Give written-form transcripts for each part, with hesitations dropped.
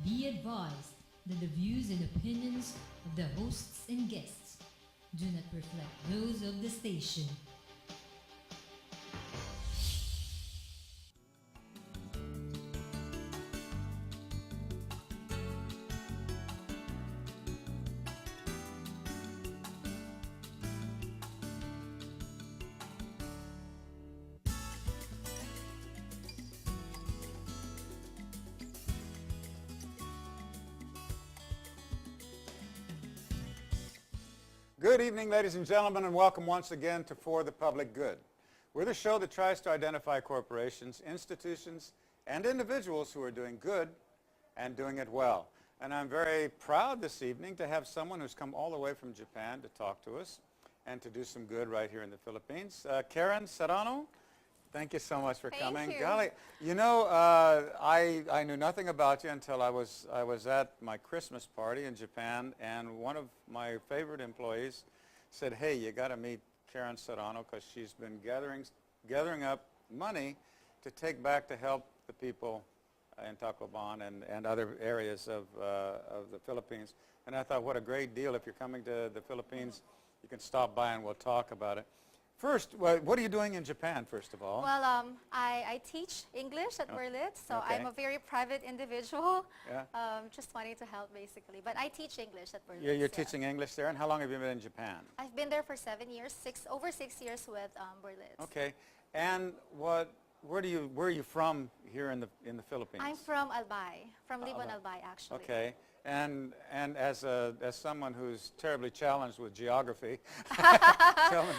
Be advised that the views and opinions of the hosts and guests do not reflect those of the station. Good evening, ladies and gentlemen, and welcome once again to For the Public Good. We're the show that tries to identify corporations, institutions, and individuals who are doing good and doing it well. And I'm very proud this evening to have someone who's come all the way from Japan to talk to us and to do some good right here in the Philippines. Karen Serrano, thank you so much for coming. You. Golly, you know, I knew nothing about you until I was at my Christmas party in Japan, and one of my favorite employees said, "Hey, you got to meet Karen Serrano because she's been gathering up money to take back to help the people in Tacloban and other areas of the Philippines." And I thought, what a great deal. If you're coming to the Philippines, you can stop by and we'll talk about it. First, what are you doing in Japan, first of all? Well, I teach English at Berlitz, so Okay. I'm a very private individual. Yeah. Just wanting to help, basically. But I teach English at Berlitz. You're teaching English there, and how long have you been in Japan? I've been there for 7 years, over 6 years with Berlitz. Okay, and where are you from here in the Philippines? I'm from Albay, from Libon, Albay, actually. Okay, and as someone who's terribly challenged with geography,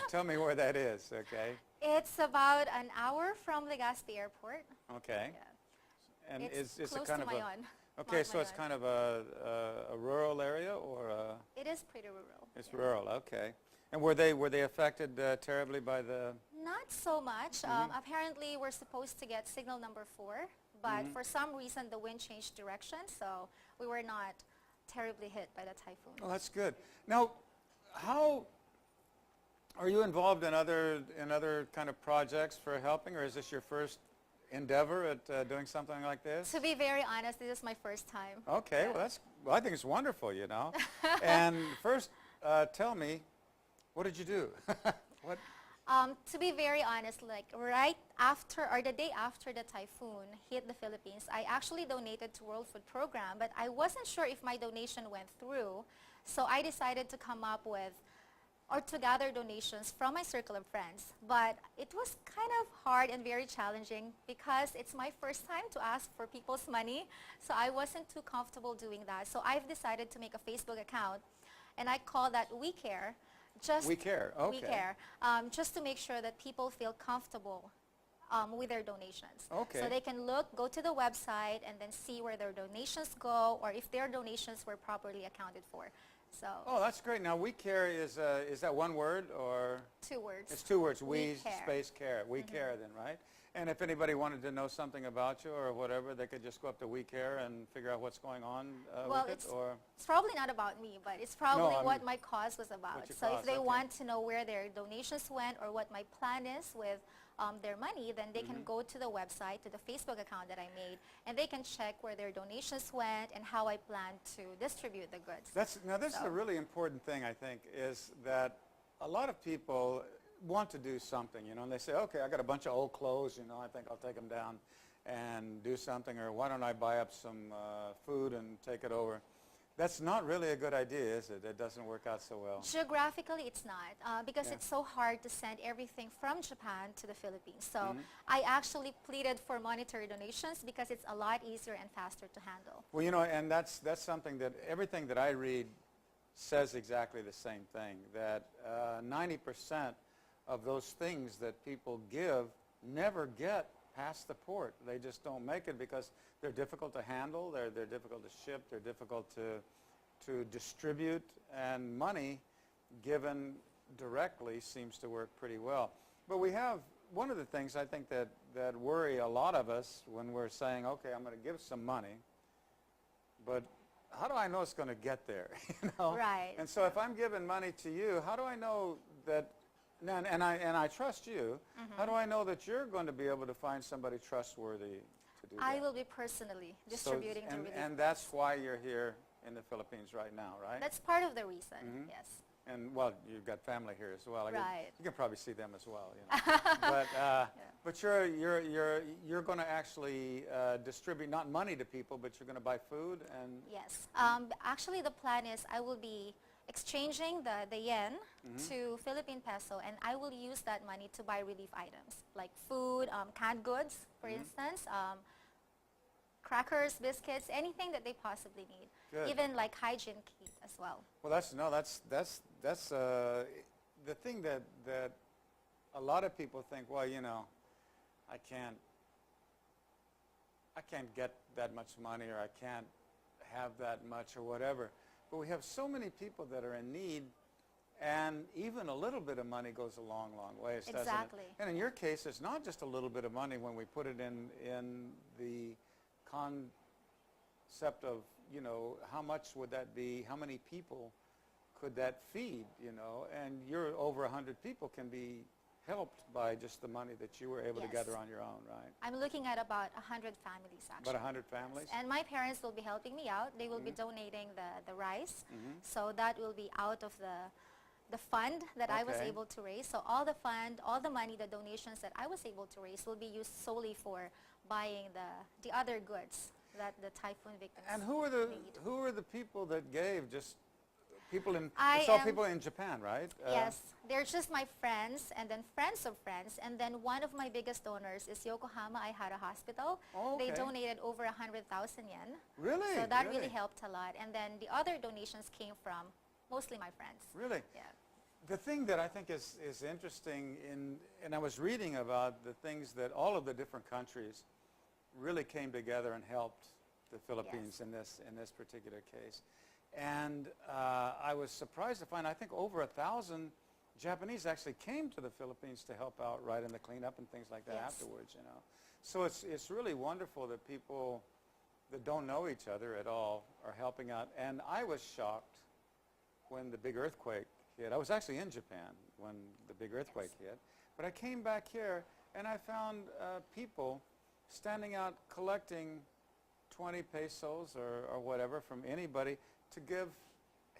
tell me where that is. Okay. It's about an hour from Legazpi Airport. Okay. Yeah. And It's is close it kind to of Mayon. okay? Mount So it's Mayon. kind of a rural area, or It is pretty rural. it's yeah. rural. Okay. And were they affected terribly by the? Not so much. Apparently, we're supposed to get signal number 4, but for some reason, the wind changed direction, so we were not terribly hit by the typhoon. Oh, that's good. Now, how are you involved in other kind of projects for helping, or is this your first endeavor at doing something like this? To be very honest, this is my first time. Okay, Yeah. well, I think it's wonderful, you know. And first, tell me, what did you do? What? To be very honest, like right after or the day after the typhoon hit the Philippines, I actually donated to World Food Program, but I wasn't sure if my donation went through. So I decided to come up with or to gather donations from my circle of friends. But it was kind of hard and very challenging because it's my first time to ask for people's money. So I wasn't too comfortable doing that. So I've decided to make a Facebook account, and I call that We Care. We Care, okay. We Care, just to make sure that people feel comfortable with their donations. Okay. So they can go to the website and then see where their donations go, or if their donations were properly accounted for. So. Oh, that's great. Now, We Care is that one word, or? 2 words. It's 2 words. We Care. space care. We Care, then, right? And if anybody wanted to know something about you or whatever, they could just go up to We Care and figure out what's going on Well, with it, or? it's probably not about me, but it's probably I what mean, my cause was about. what your So cause, if they okay. want to know where their donations went or what my plan is with their money, then they can go to the website, to the Facebook account that I made, and they can check where their donations went and how I plan to distribute the goods. Now, this is a really important thing, I think, is that a lot of people want to do something, you know, and they say, okay, I got a bunch of old clothes, you know, I think I'll take them down and do something, or why don't I buy up some food and take it over. That's not really a good idea, is it? It doesn't work out so well. Geographically, it's not, because Yeah. it's so hard to send everything from Japan to the Philippines. So I actually pleaded for monetary donations because it's a lot easier and faster to handle. Well, you know, and that's something that everything that I read says exactly the same thing, that 90% of those things that people give never get past the port. They just don't make it because they're difficult to handle, they're difficult to ship, they're difficult to distribute, and money given directly seems to work pretty well. But we have one of the things I think that worry a lot of us when we're saying, okay, I'm going to give some money, but how do I know it's going to get there? You know? Right. And so if I'm giving money to you, how do I know that, and I trust you, how do I know that you're going to be able to find somebody trustworthy to do I that? will be personally distributing the relief and goods. that's why you're here in the Philippines right now, right? That's part of the reason, Mhm. yes. And well, you've got family here as well. Right. You can probably see them as well. You know. But you're going to actually distribute not money to people, but you're going to buy food and. Yes. Actually, the plan is I will be exchanging the yen to Philippine peso, and I will use that money to buy relief items like food, canned goods, for instance, crackers, biscuits, anything that they possibly need. Good. Even like hygiene kit as well. Well, that's the thing that a lot of people think. Well, you know, I can't get that much money, or I can't have that much, or whatever. But we have so many people that are in need, and even a little bit of money goes a long, long ways, doesn't it? Exactly. And in your case, it's not just a little bit of money when we put it in the concept of, you know, how much would that be, how many people could that feed, you know, and you're over 100 people can be helped by just the money that you were able to Yes. gather on your own, right? I'm looking at about 100 families, actually. About 100 families? And my parents will be helping me out. They will be donating the rice. So that will be out of the fund that I was Okay. able to raise. So all the fund, all the money, the donations that I was able to raise will be used solely for buying the other goods that the typhoon victims And need. who are the people that gave? Just people in, I it's all am- people in Japan, right? Yes, they're just my friends and then friends of friends. And then one of my biggest donors is Yokohama Aihara Hospital. Oh, They okay. donated over 100,000 yen. Really? So that really helped a lot. And then the other donations came from mostly my friends. Really? Yeah. The thing that I think is interesting, and I was reading about the things that all of the different countries really came together and helped the Philippines Yes. in this particular case. And I was surprised to find, I think over 1,000 Japanese actually came to the Philippines to help out right in the cleanup and things like that Yes. afterwards, you know. So it's really wonderful that people that don't know each other at all are helping out. And I was shocked when the big earthquake hit. I was actually in Japan when the big earthquake hit. But I came back here and I found people standing out collecting 20 pesos or whatever from anybody to give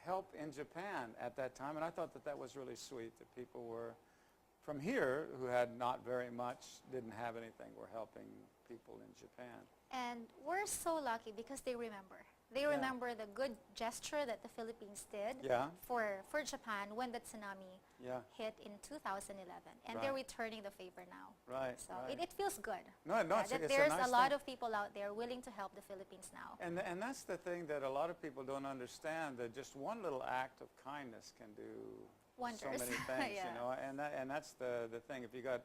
help in Japan at that time. And I thought that was really sweet, that people were from here who had not very much, didn't have anything, were helping people in Japan. And we're so lucky because they remember. They Yeah. remember the good gesture that the Philippines did Yeah. for Japan when the tsunami Yeah. hit in 2011. And Right. they're returning the favor now. Right. So right. it feels good. No, Yeah, it's, that it's there's a nice lot thing. of people out there willing to help the Philippines now. And that's the thing that a lot of people don't understand, that just one little act of kindness can do Wonders. so many things, Yeah. you know. And that's the thing. If you got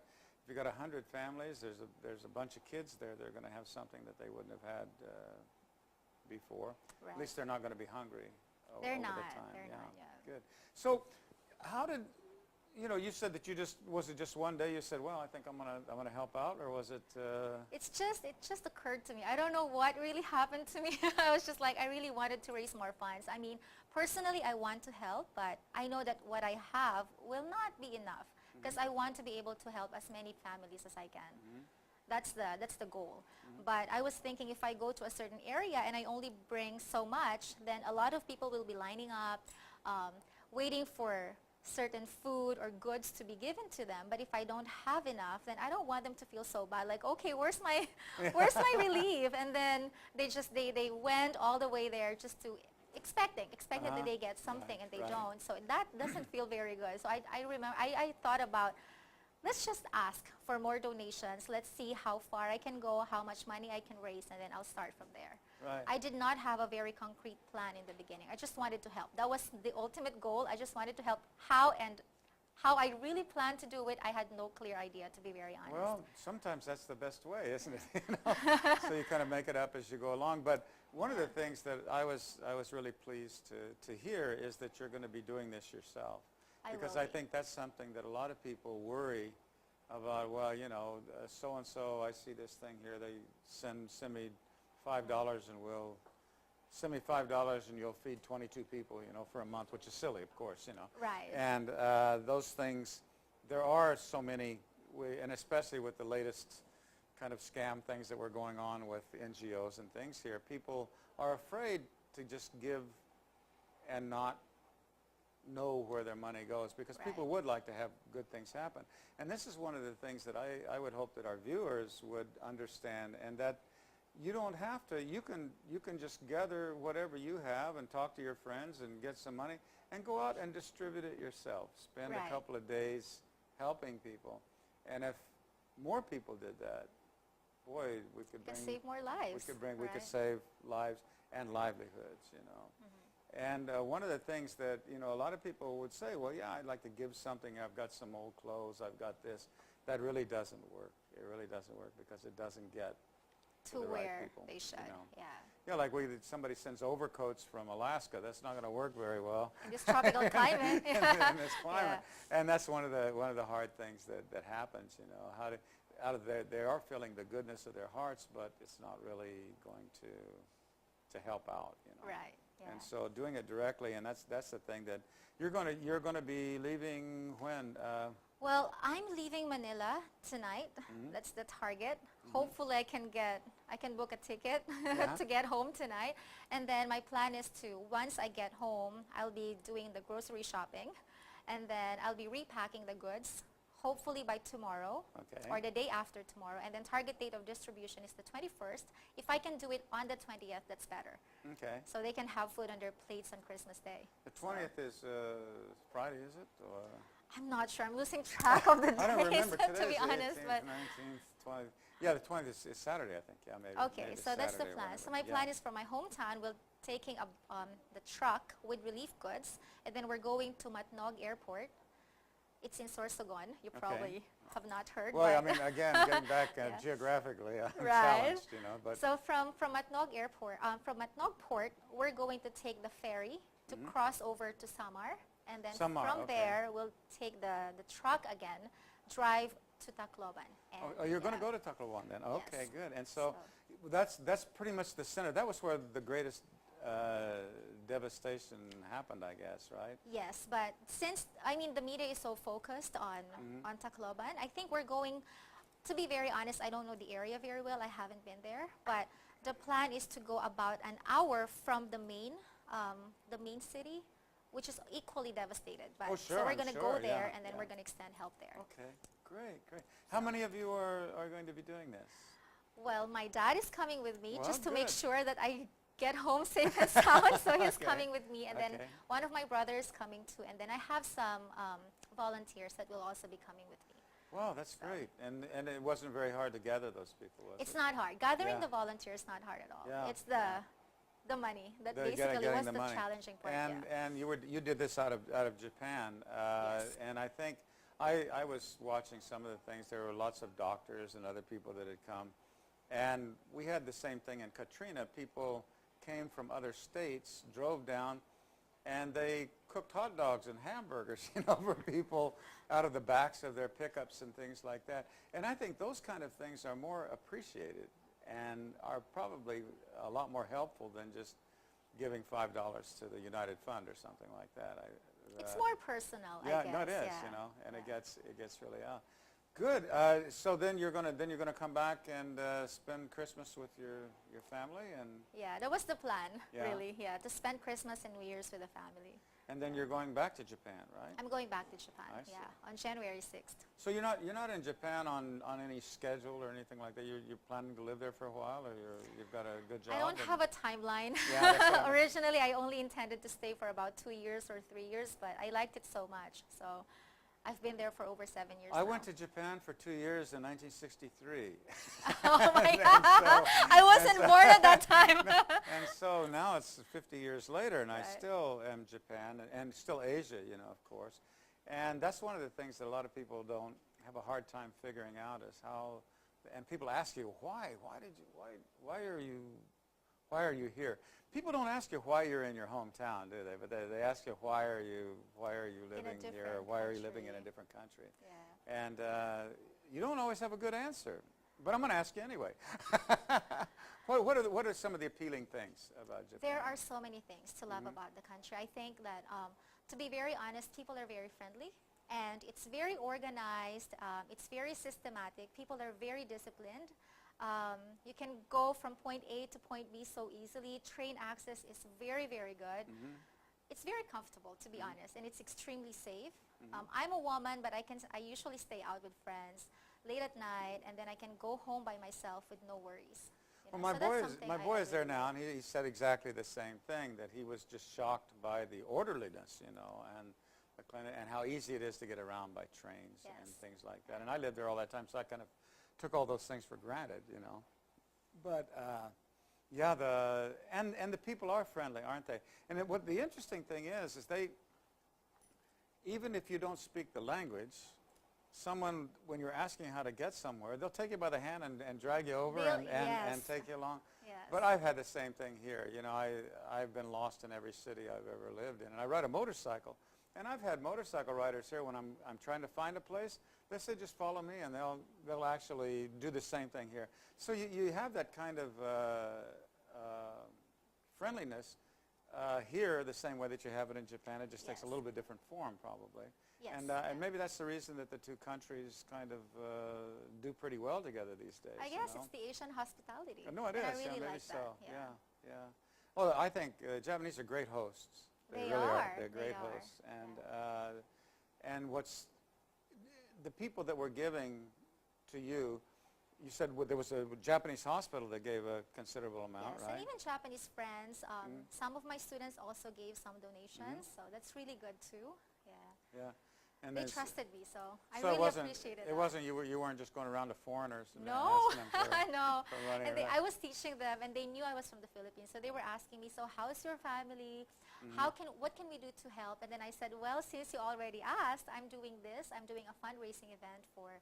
100 families, there's a bunch of kids there. They're going to have something that they wouldn't have had before. Right. At least they're not going to be hungry They're over not. the time. They're yeah. not, yeah. Good. So, how did you said that was it just one day you said, well, I think I'm gonna help out, or was it? It just occurred to me. I don't know what really happened to me. I was just like, I really wanted to raise more funds. I mean, personally, I want to help, but I know that what I have will not be enough because I want to be able to help as many families as I can. That's the goal. But I was thinking if I go to a certain area and I only bring so much, then a lot of people will be lining up, waiting for certain food or goods to be given to them. But if I don't have enough, then I don't want them to feel so bad. Like, okay, where's my relief? And then they went all the way there just to expecting that they get something, Right, and they right. don't. So that doesn't feel very good. So I remember I thought about, let's just ask for more donations. Let's see how far I can go, how much money I can raise, and then I'll start from there. Right. I did not have a very concrete plan in the beginning. I just wanted to help. That was the ultimate goal. I just wanted to help. How I really planned to do it, I had no clear idea, to be very honest. Well, sometimes that's the best way, isn't it? You know? So you kind of make it up as you go along. But one of the things that I was really pleased to hear is that you're going to be doing this yourself. Because I think that's something that a lot of people worry about. Well, you know, so-and-so, I see this thing here, they send me $5 and we'll send me $5 and you'll feed 22 people, you know, for a month, which is silly, of course, you know. Right. And those things, there are so many, and especially with the latest kind of scam things that were going on with NGOs and things here. People are afraid to just give and not know where their money goes, because people would like to have good things happen. And this is one of the things that I would hope that our viewers would understand, and that you don't have to, you can just gather whatever you have and talk to your friends and get some money and go out and distribute it yourself. Spend a couple of days helping people. And if more people did that, boy, we could save more lives. We could save lives and livelihoods, you know. And one of the things that, you know, a lot of people would say, well, yeah, I'd like to give something. I've got some old clothes. I've got this. That really doesn't work. It really doesn't work, because it doesn't get to the where right people, they should. You know. Yeah. Yeah, like somebody sends overcoats from Alaska. That's not going to work very well In this tropical climate. in this climate. And that's one of the hard things that happens. You know, out of they are feeling the goodness of their hearts, but it's not really going to help out. You know. Right. Yeah. And so doing it directly, and that's the thing that you're going to be leaving when. Well, I'm leaving Manila tonight. That's the target. Hopefully, I can book a ticket to get home tonight. And then my plan is to, once I get home, I'll be doing the grocery shopping, and then I'll be repacking the goods. Hopefully by tomorrow or the day after tomorrow. And then target date of distribution is the 21st. If I can do it on the 20th, that's better. Okay. So they can have food on their plates on Christmas Day. The 20th is Friday, is it? Or? I'm not sure. I'm losing track of the days, I don't remember. to be honest. 18th, But 19th, 20th. Yeah, the 20th is Saturday, I think. Yeah, maybe. okay, maybe so that's the Saturday or plan. whatever. So my plan is, for my hometown, we're taking the truck with relief goods, and then we're going to Matnog Airport. It's in Sorsogon. You probably have not heard. Well, I mean, again, getting back geographically, I'm challenged, you know. But so from Matnog Airport, from Matnog Port, we're going to take the ferry to cross over to Samar, and then from there we'll take the truck again, drive to Tacloban. And you're going to go to Tacloban then? Okay, Yes. good. And so that's pretty much the center. That was where the greatest devastation happened, I guess, right? Yes, but since, I mean, the media is so focused on Tacloban, I think we're going, to be very honest, I don't know the area very well. I haven't been there. But the plan is to go about an hour from the main city, which is equally devastated. But, so we're going to go there, and then we're going to extend help there. Okay, great. How many of you are going to be doing this? Well, my dad is coming with me, Well, just to make good. sure that I get home safe and sound. So he's coming with me, and then one of my brothers coming too, and then I have some volunteers that will also be coming with me. Wow, that's great. And it wasn't very hard to gather those people, was it? It's not hard. Gathering the volunteers is not hard at all. Yeah. It's the money that basically was the challenging part. And you did this out of Japan, and I think I was watching some of the things. There were lots of doctors and other people that had come, and we had the same thing in Katrina. People came from other states, drove down, and they cooked hot dogs and hamburgers, you know, for people out of the backs of their pickups and things like that. And I think those kind of things are more appreciated and are probably a lot more helpful than just giving $5 to the United Fund or something like that. It's more personal, I guess. No, it is, you know, and it gets really out. Good. So then you're gonna come back and spend Christmas with your family, and that was the plan, really. Yeah, to spend Christmas and New Year's with the family. And then you're going back to Japan, right? I'm going back to Japan. I see. On January 6th. So you're not in Japan on any schedule or anything like that. You're planning to live there for a while, or you've got a good job. I don't have a timeline. Yeah, Originally, I only intended to stay for about 2 years or 3 years, but I liked it so much, so I've been there for over 7 years. I went to Japan for 2 years in 1963. Oh my God! I wasn't born at that time. And so now it's 50 years later, and I still am Japan, and still Asia, you know, of course. And that's one of the things that a lot of people don't have a hard time figuring out is how. And people ask you, why are you here? People don't ask you why you're in your hometown, do they? But they ask you why are you living here, or why are you living in a different country? Yeah. And you don't always have a good answer. But I'm going to ask you anyway. What are some of the appealing things about Japan? There are so many things to love about the country. I think that, to be very honest, people are very friendly. And it's very organized. It's very systematic. People are very disciplined. You can go from point A to point B so easily. Train access is very, very good. It's very comfortable, to be honest, and it's extremely safe. I'm a woman, but I usually stay out with friends late at night, and then I can go home by myself with no worries. Well, So that's my something boy I is there really now, like. and he said exactly the same thing, that he was just shocked by the orderliness, and the clinic, and how easy it is to get around by trains and Yes. things like that. And I lived there all that time, so I kind of took all those things for granted. But yeah, and the people are friendly, aren't they? And what the interesting thing is they, even if you don't speak the language, someone, when you're asking how to get somewhere, they'll take you by the hand and drag you over and Yes. take you along. Yes. But I've had the same thing here. I've been lost in every city I've ever lived in. And I ride a motorcycle. And I've had motorcycle riders here when I'm trying to find a place. They say, just follow me, and they'll actually do the same thing here. So you have that kind of friendliness here the same way that you have it in Japan. It just takes a Yes. little bit different form, probably. Yes. And maybe that's the reason that the two countries kind of do pretty well together these days. I guess it's the Asian hospitality. No, it and is. I really maybe like so. that. Yeah. Well, I think Japanese are great hosts. They really are. They're They great are. hosts. And what's the people that were giving to you? You said there was a Japanese hospital that gave a considerable amount, Yes, right? and even Japanese friends. Some of my students also gave some donations, so that's really good too. Yeah. Yeah. And They there's- trusted me, so I so really appreciated it that. wasn't you weren't just going around to foreigners and No, asking them for, no. for running And around. I was teaching them, and they knew I was from the Philippines, so they were asking me, so how's your family? What can we do to help? And then I said, well, since you already asked, I'm doing this. I'm doing a fundraising event for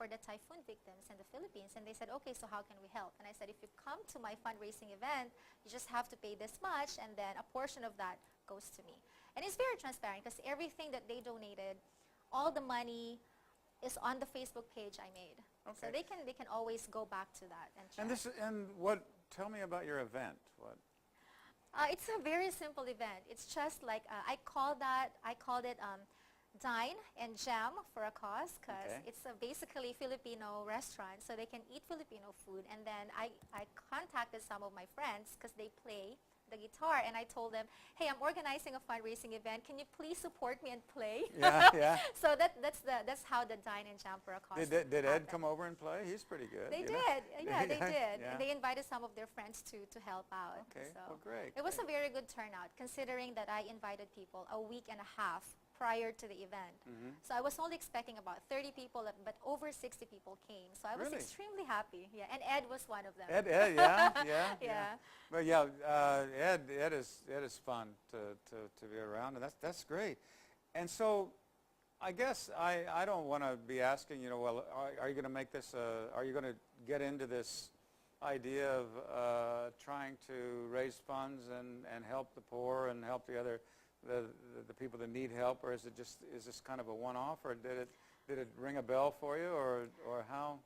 the typhoon victims in the Philippines. And they said, okay, so how can we help? And I said, if you come to my fundraising event, you just have to pay this much, and then a portion of that goes to me. And it's very transparent, because everything that they donated, all the money is on the Facebook page I made. So Okay. they can always go back to that and check. Tell me about your event. What? It's a very simple event. It's just like I called it Dine and Jam for a Cause, because Okay. it's a basically Filipino restaurant, so they can eat Filipino food. And then I contacted some of my friends, because they play the guitar, and I told them, hey, I'm organizing a fundraising event. Can you please support me and play? Yeah. So that's how the Dine and Jam for a Cause Did Ed happened. come over and play? He's pretty good. They you know? did. Yeah, they did. Yeah. And they invited some of their friends to help out. Okay, So well, great, it was great. a very good turnout, considering that I invited people a week and a half prior to the event. So I was only expecting about 30 people, but over 60 people came. So I was Really? extremely happy. Yeah, and Ed was one of them. Ed, yeah. Yeah. But yeah, Ed is fun to be around, and that's great. And so, I guess I don't want to be asking, well, are you going to make this? Are you going to get into this idea of trying to raise funds and help the poor and help the people that need help, or is this kind of a one-off, or did it ring a bell for you, or how?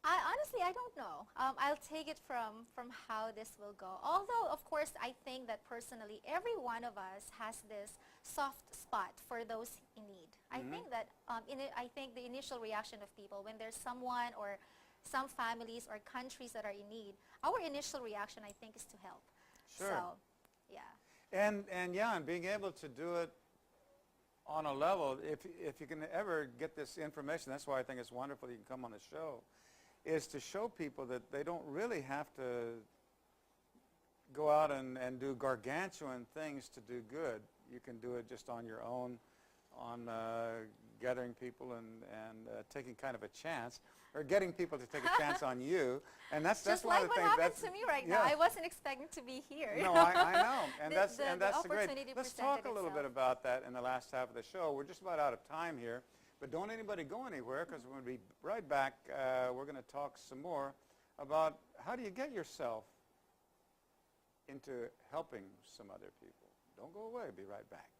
Honestly, I don't know. I'll take it from how this will go. Although, of course, I think that personally, every one of us has this soft spot for those in need. I think that I think the initial reaction of people when there's someone or some families or countries that are in need, our initial reaction, I think, is to help. Sure. So, yeah. And being able to do it on a level, if you can ever get this information, that's why I think it's wonderful you can come on the show, is to show people that they don't really have to go out and do gargantuan things to do good. You can do it just on your own, on gathering people and taking kind of a chance, or getting people to take a chance on you. And that's Just one like of the what things. happened to me right now. yeah. I wasn't expecting to be here. No, I know, and The- that's the- and the that's the great. opportunity Let's presented talk a little bit itself. about that in the last half of the show. We're just about out of time here, but don't anybody go anywhere, because we're going to be right back. We're going to talk some more about how do you get yourself into helping some other people. Don't go away. Be right back.